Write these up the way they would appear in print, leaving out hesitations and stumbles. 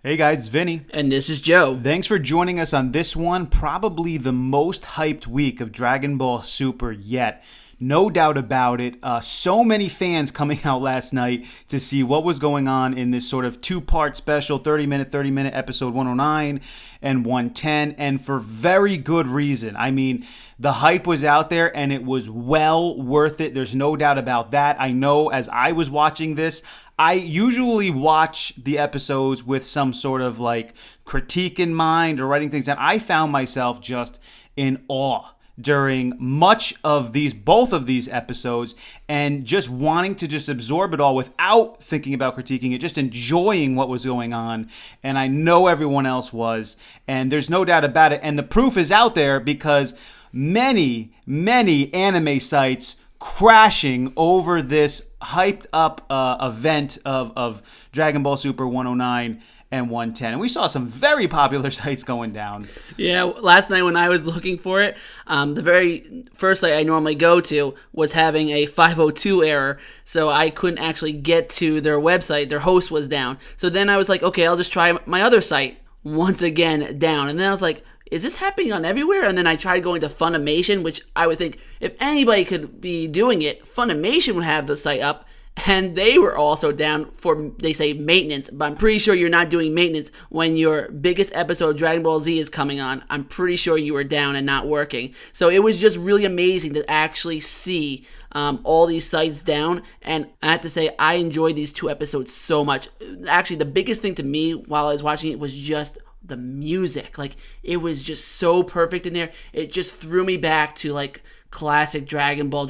Hey guys, it's Vinny. And this is Joe. Thanks for joining us on this one, probably the most hyped week of Dragon Ball Super yet. No doubt about it. So many fans coming out last night to see what was going on in this sort of two-part special, 30-minute episode 109 and 110, and for very good reason. I mean, the hype was out there and it was well worth it. There's no doubt about that. I know as I was watching this, I usually watch the episodes with some sort of like critique in mind or writing things down. I found myself just in awe during much of both of these episodes, and just wanting to just absorb it all without thinking about critiquing it, just enjoying what was going on. And I know everyone else was, and there's no doubt about it. And the proof is out there because many anime sites crashing over this hyped up event of Dragon Ball Super 109 and 110. And we saw some very popular sites going down. Yeah, last night when I was looking for it, the very first site I normally go to was having a 502 error, so I couldn't actually get to their website. Their host was down. So then I was like, okay, I'll just try my other site. Once again, down. And then I was like, is this happening on everywhere? And then I tried going to Funimation, which I would think if anybody could be doing it, Funimation would have the site up. And they were also down for, they say, maintenance. But I'm pretty sure you're not doing maintenance when your biggest episode of Dragon Ball Z is coming on. I'm pretty sure you were down and not working. So it was just really amazing to actually see all these sites down. And I have to say, I enjoyed these two episodes so much. Actually, the biggest thing to me while I was watching it was just the music. Like, it was just so perfect in there. It just threw me back to like classic Dragon Ball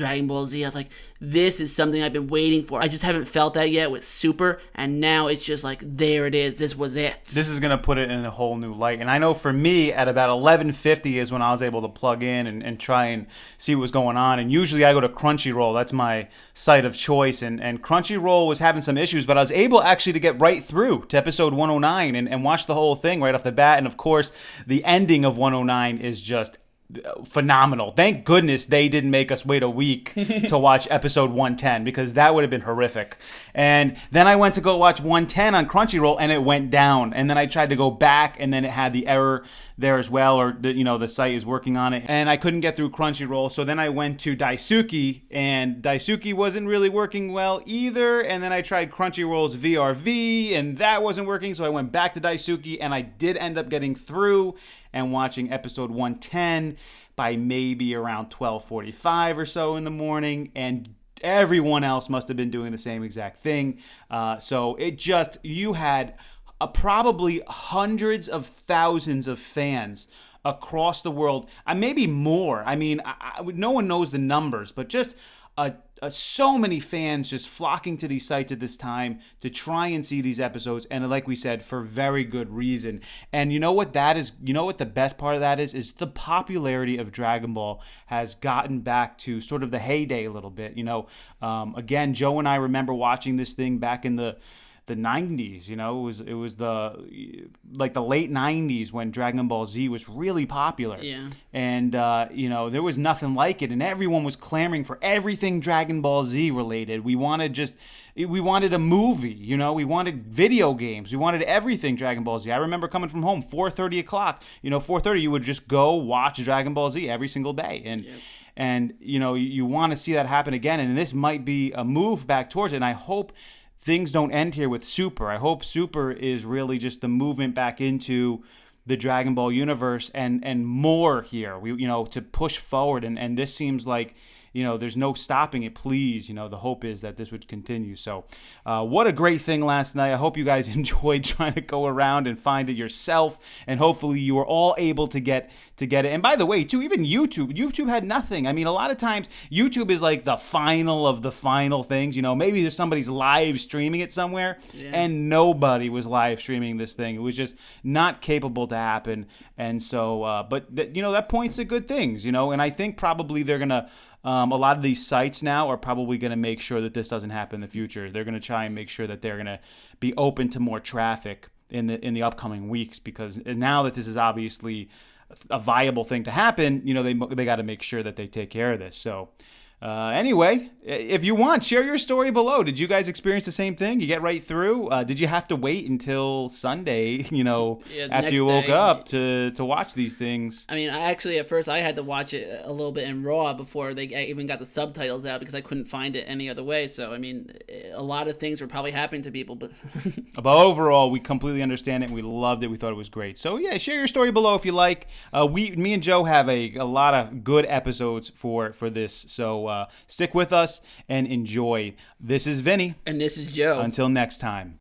Z. I was like, this is something I've been waiting for. I just haven't felt that yet with Super, and now it's just like, there it is. This was it. This is going to put it in a whole new light. And I know for me, at about 11:50 is when I was able to plug in and try and see what was going on. And usually I go to Crunchyroll. That's my site of choice. And Crunchyroll was having some issues, but I was able actually to get right through to episode 109 and watch the whole thing right off the bat. And of course, the ending of 109 is just phenomenal. Thank goodness they didn't make us wait a week to watch episode 110, because that would have been horrific. And then I went to go watch 110 on Crunchyroll and it went down. And then I tried to go back and then it had the error there as well, or the site is working on it, and I couldn't get through Crunchyroll. So then I went to Daisuki, and Daisuki wasn't really working well either. And then I tried Crunchyroll's VRV and that wasn't working, so I went back to Daisuki, and I did end up getting through and watching episode 110 by maybe around 12:45 or so in the morning, and everyone else must have been doing the same exact thing. So it just, you had probably hundreds of thousands of fans across the world, maybe more. I mean, no one knows the numbers, but just so many fans just flocking to these sites at this time to try and see these episodes, and like we said, for very good reason. And you know what that is? You know what the best part of that is the popularity of Dragon Ball has gotten back to sort of the heyday a little bit. Again, Joe and I remember watching this thing back in the 90s. It was the late 90s when Dragon Ball Z was really popular. Yeah. And there was nothing like it, and everyone was clamoring for everything Dragon Ball Z related. We wanted a movie, we wanted video games, we wanted everything Dragon Ball Z. I remember coming from home 4:30 o'clock, 4:30 you would just go watch Dragon Ball Z every single day. And Yep. and you want to see that happen again, and this might be a move back towards it. And I hope things don't end here with Super. I hope Super is really just the movement back into the Dragon Ball universe and more here. To push forward, and this seems like there's no stopping it. Please, the hope is that this would continue. So, what a great thing last night. I hope you guys enjoyed trying to go around and find it yourself, and hopefully you were all able to get it. And by the way, too, even YouTube had nothing. I mean, a lot of times YouTube is like the final of the final things. Maybe there's somebody's live streaming it somewhere, and nobody was live streaming this thing. It was just not capable to happen. And so, that points to good things. And I think probably they're gonna. A lot of these sites now are probably going to make sure that this doesn't happen in the future. They're going to try and make sure that they're going to be open to more traffic in the upcoming weeks, because now that this is obviously a viable thing to happen, they got to make sure that they take care of this. So Anyway, if you want, share your story below. Did you guys experience the same thing? You get right through? Did you have to wait until Sunday, Yeah, the after next you woke day. up to watch these things? I mean, I actually at first I had to watch it a little bit in raw before I even got the subtitles out because I couldn't find it any other way. So I mean, a lot of things were probably happening to people, but But overall, we completely understand it. And we loved it. We thought it was great. So yeah, share your story below if you like. Me and Joe have a lot of good episodes for this. So stick with us and enjoy. This is Vinny. and this is Joe. Until next time.